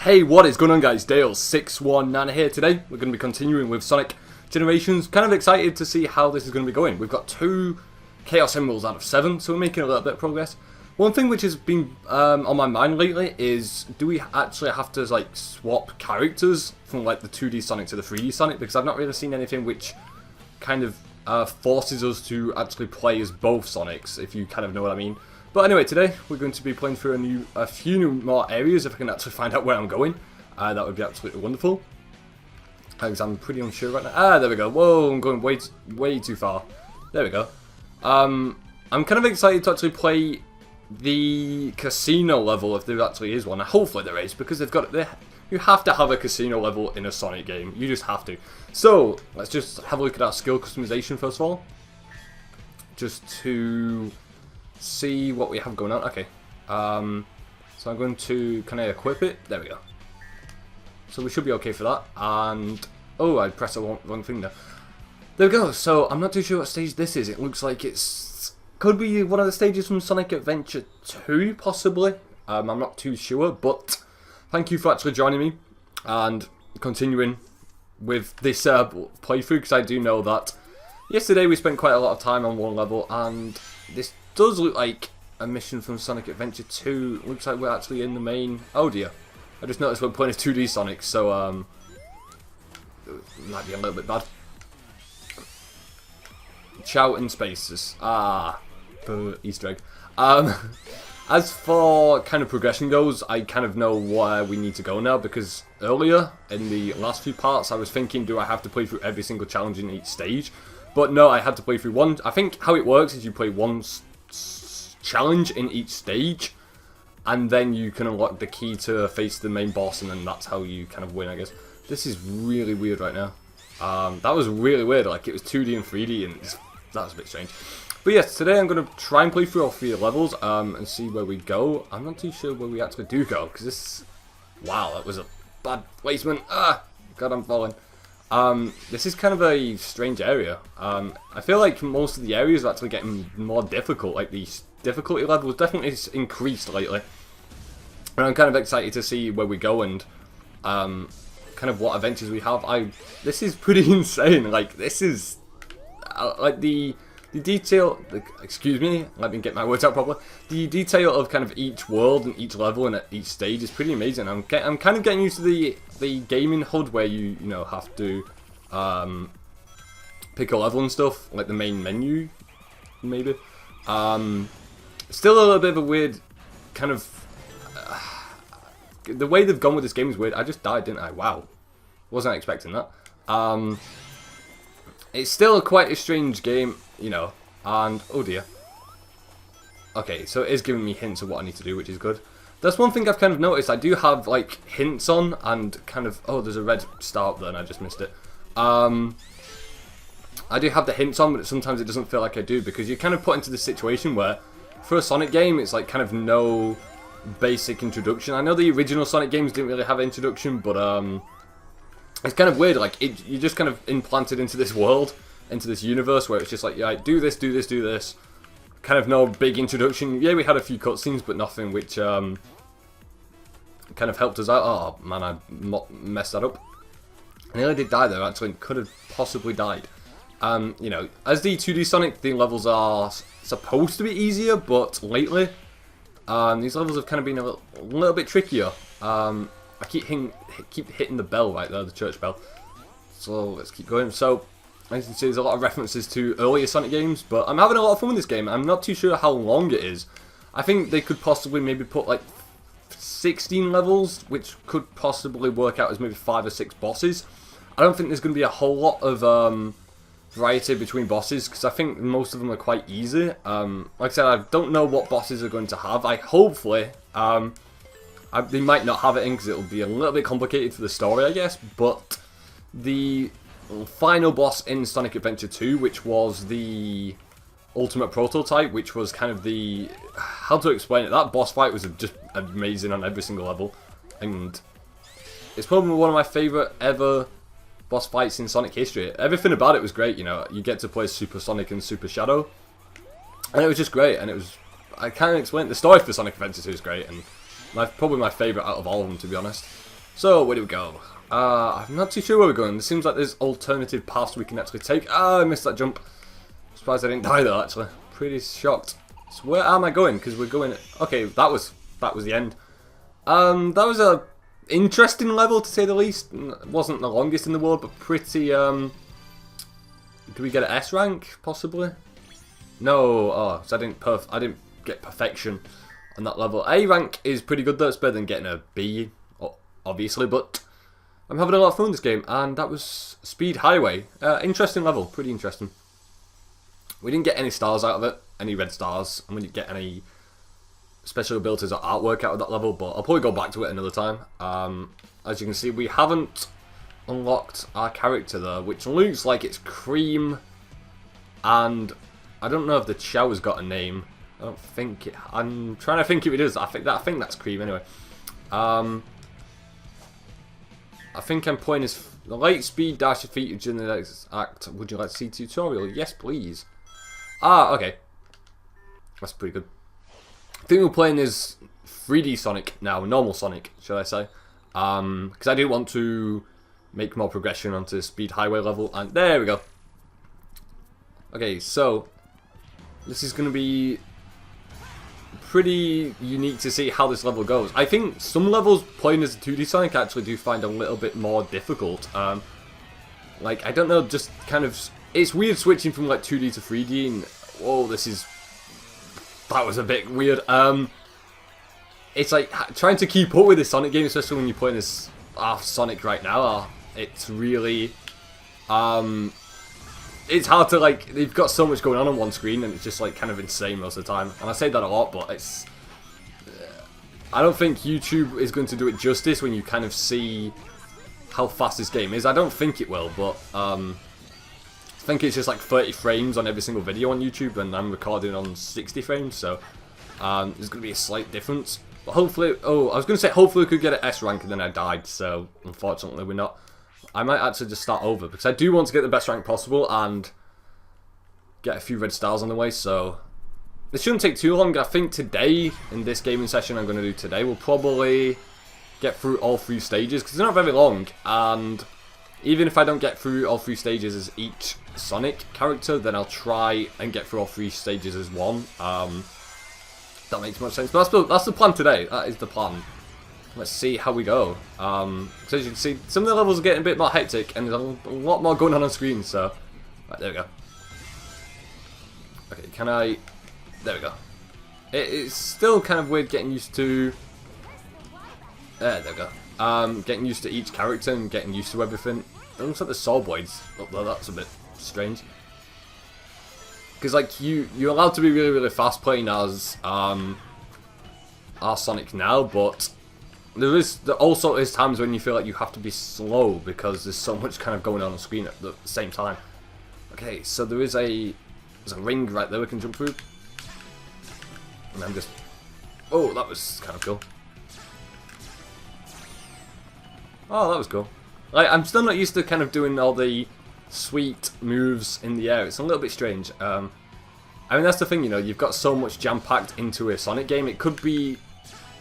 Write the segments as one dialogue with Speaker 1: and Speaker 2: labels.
Speaker 1: Hey, what is going on, guys? Dale619 here. Today we're going to be continuing with Sonic Generations. Kind of excited to see how this is going to be going. We've got 2 Chaos Emeralds out of 7, so we're making a little bit of progress. One thing which has been on my mind lately is, do we actually have to like swap characters from like the 2D Sonic to the 3D Sonic? Because I've not really seen anything which kind of forces us to actually play as both Sonics, if you kind of know what I mean. But anyway, today we're going to be playing through a few more areas. If I can actually find out where I'm going, that would be absolutely wonderful. Because I'm pretty unsure right now. Ah, there we go. Whoa, I'm going way too far. There we go. I'm kind of excited to actually play the casino level, if there actually is one. Hopefully there is, because you have to have a casino level in a Sonic game. You just have to. So let's just have a look at our skill customization first of all, just to see what we have going on. Okay, so I'm going to, can I equip it? There we go. So we should be okay for that. And oh, I pressed the wrong thing there. There we go. So I'm not too sure what stage this is. It looks like could be one of the stages from Sonic Adventure 2, possibly. I'm not too sure, but thank you for actually joining me and continuing with this playthrough, because I do know that yesterday we spent quite a lot of time on one level, and this does look like a mission from Sonic Adventure 2. Looks like we're actually in the main. Oh dear. I just noticed we're playing as 2D Sonic, so it might be a little bit bad. Shout in spaces. Easter egg. As for kind of progression goes, I kind of know where we need to go now, because earlier in the last few parts I was thinking, do I have to play through every single challenge in each stage? But no, I had to play through one. I think how it works is you play one challenge in each stage, and then you can unlock the key to face the main boss, and then that's how you kind of win, I guess. This is really weird right now. That was really weird, like it was 2D and 3D, and that was a bit strange. But yes, today I'm going to try and play through all 3 levels and see where we go. I'm not too sure where we actually do go, because this... Wow, that was a bad placement. God, I'm falling. This is kind of a strange area. I feel like most of the areas are actually getting more difficult. Like the difficulty level has definitely increased lately. And I'm kind of excited to see where we go and kind of what adventures we have. This is pretty insane. Like, this is... like the detail, excuse me, let me get my words out properly. The detail of kind of each world and each level and each stage is pretty amazing. I'm kind of getting used to the gaming HUD where you know have to pick a level and stuff, like the main menu, maybe. Still a little bit of a weird kind of the way they've gone with this game is weird. I just died, didn't I? Wow, wasn't expecting that. It's still quite a strange game, you know, and oh dear. Okay, so it is giving me hints of what I need to do, which is good. That's one thing I've kind of noticed. I do have like hints on and kind of, oh, there's a red star up there and I just missed it. I do have the hints on, but sometimes it doesn't feel like I do, because you're kind of put into this situation where for a Sonic game it's like kind of no basic introduction. I know the original Sonic games didn't really have an introduction, but it's kind of weird, like, you're just kind of implanted into this world, into this universe, where it's just like, yeah, do this, do this, do this. Kind of no big introduction. Yeah, we had a few cutscenes, but nothing which kind of helped us out. Oh, man, I messed that up. I nearly did die there, actually. Could have possibly died. You know, as the 2D Sonic, the levels are supposed to be easier, but lately, these levels have kind of been a little bit trickier. I keep hitting the bell right there, the church bell. So let's keep going. So as you can see, there's a lot of references to earlier Sonic games, but I'm having a lot of fun with this game. I'm not too sure how long it is. I think they could possibly maybe put like 16 levels, which could possibly work out as maybe 5 or 6 bosses. I don't think there's going to be a whole lot of variety between bosses, because I think most of them are quite easy. Like I said, I don't know what bosses are going to have. Hopefully... they might not have it in because it'll be a little bit complicated for the story, I guess, but the final boss in Sonic Adventure 2, which was the ultimate prototype, which was kind of the... how to explain it? That boss fight was just amazing on every single level, and it's probably one of my favourite ever boss fights in Sonic history. Everything about it was great, you know, you get to play Super Sonic and Super Shadow, and it was just great, and it was... I can't explain it. The story for Sonic Adventure 2 is great, and probably my favourite out of all of them, to be honest. So, where do we go? I'm not too sure where we're going. It seems like there's alternative paths we can actually take. Ah, I missed that jump. Surprised I didn't die though, actually. Pretty shocked. So where am I going? Because we're going... Okay, that was the end. That was a interesting level, to say the least. It wasn't the longest in the world, but pretty... Do we get an S rank, possibly? No. Oh, so I didn't get perfection on that level. A rank is pretty good though. It's better than getting a B, obviously, but I'm having a lot of fun with this game, and that was Speed Highway. Interesting level, pretty interesting. We didn't get any stars out of it, any red stars, and we didn't get any special abilities or artwork out of that level, but I'll probably go back to it another time. As you can see, we haven't unlocked our character though, which looks like it's Cream, and I don't know if the Chow's got a name. I don't think it... I'm trying to think if it is. I think that's Cream anyway. I think I'm playing as the light speed dash featured in the next act. Would you like to see tutorial? Yes, please. Ah, okay. That's pretty good. I think we're playing as 3D Sonic now, normal Sonic, shall I say. Because I do want to make more progression onto Speed Highway level, and there we go. Okay, so this is going to be pretty unique to see how this level goes. I think some levels playing as a 2D Sonic actually do find a little bit more difficult. Like, I don't know, just kind of... It's weird switching from like 2D to 3D, and whoa, that was a bit weird. It's like trying to keep up with the Sonic game, especially when you're playing as Sonic right now. It's really... it's hard to, like, they've got so much going on one screen, and it's just like kind of insane most of the time. And I say that a lot, but it's... I don't think YouTube is going to do it justice when you kind of see how fast this game is. I don't think it will, but I think it's just like 30 frames on every single video on YouTube, and I'm recording on 60 frames, so there's going to be a slight difference. But hopefully, oh, I was going to say hopefully we could get an S rank, and then I died, so unfortunately we're not. I might actually just start over, because I do want to get the best rank possible and get a few red stars on the way, so this shouldn't take too long. I think today, in this gaming session I'm going to do today, we'll probably get through all 3 stages, because they're not very long, and even if I don't get through all 3 stages as each Sonic character, then I'll try and get through all 3 stages as one. That makes much sense, but that's the plan today. That is the plan. Let's see how we go. So as you can see, some of the levels are getting a bit more hectic, and there's a lot more going on screen, so... Right, there we go. Okay, can I... There we go. It's still kind of weird getting used to... There we go. Getting used to each character and getting used to everything. It looks like the Soul Blades up there. That's a bit strange. Because, like, you're allowed to be really, really fast playing as Sonic now, but there also is times when you feel like you have to be slow because there's so much kind of going on screen at the same time. Okay, so there's a ring right there we can jump through. And I'm just... Oh, that was kind of cool. Oh, that was cool. Like, I'm still not used to kind of doing all the sweet moves in the air. It's a little bit strange. I mean, that's the thing, you know, you've got so much jam-packed into a Sonic game. It could be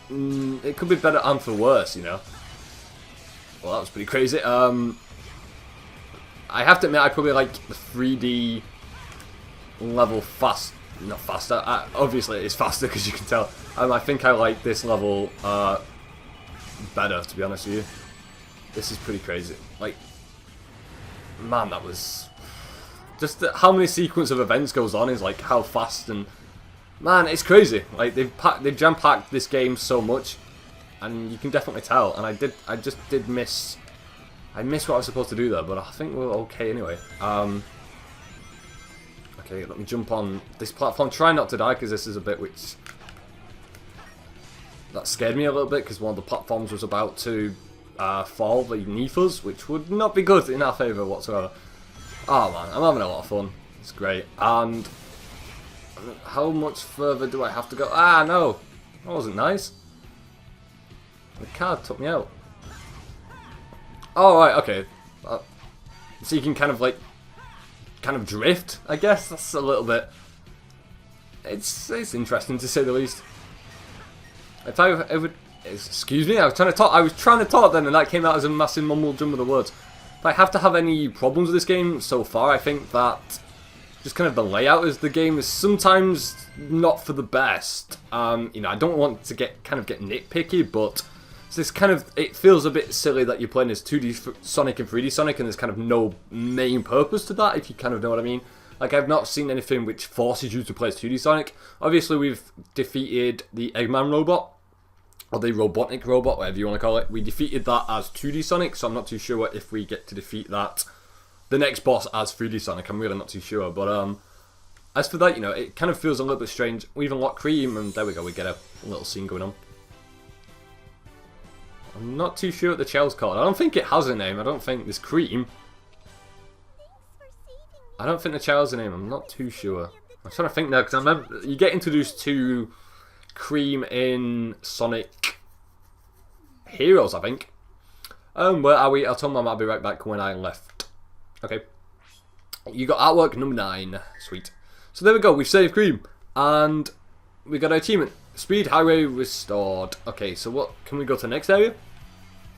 Speaker 1: better and for worse, you know. Well, that was pretty crazy. I have to admit, I probably like the 3D level not faster. Obviously, it's faster because you can tell. I think I like this level better, to be honest with you. This is pretty crazy. Like, man, that was... Just how many sequence of events goes on is like how fast and... Man, it's crazy. Like, they've jam-packed this game so much, and you can definitely tell. And I just did miss... I missed what I was supposed to do there, but I think we're okay anyway. Okay, let me jump on this platform. Try not to die, because this is a bit which... That scared me a little bit, because one of the platforms was about to... fall beneath us, which would not be good in our favour whatsoever. Oh man, I'm having a lot of fun. It's great. And how much further do I have to go? Ah, no. That wasn't nice. The card took me out. Oh, right, okay. So you can kind of drift, I guess. That's a little bit... It's interesting to say the least. If I Excuse me, I was trying to talk. I was trying to talk then, and that came out as a massive mumble jumble of words. If I have to have any problems with this game so far, I think that just kind of the layout of the game is sometimes not for the best. You know, I don't want to get nitpicky, but this kind of, it feels a bit silly that you're playing as 2D Sonic and 3D Sonic, and there's kind of no main purpose to that, if you kind of know what I mean. Like, I've not seen anything which forces you to play as 2D Sonic. Obviously, we've defeated the Eggman robot, or the Robotnik robot, whatever you want to call it. We defeated that as 2D Sonic, so I'm not too sure if we get to defeat that, the next boss, as 3D Sonic. I'm really not too sure, but as for that, you know, it kind of feels a little bit strange. We even unlock Cream, and there we go, we get a little scene going on. I'm not too sure what the shell's called. I don't think it has a name. I don't think there's Cream. I don't think the child's a name. I'm not too sure. I'm trying to think now, because I remember you get introduced to Cream in Sonic Heroes, I think. Where are we? I'll tell Mum I'll be right back when I left. Okay. You got artwork number 9. Sweet. So there we go. We've saved Cream. And we got an achievement. Speed Highway restored. Okay, so what? Can we go to the next area?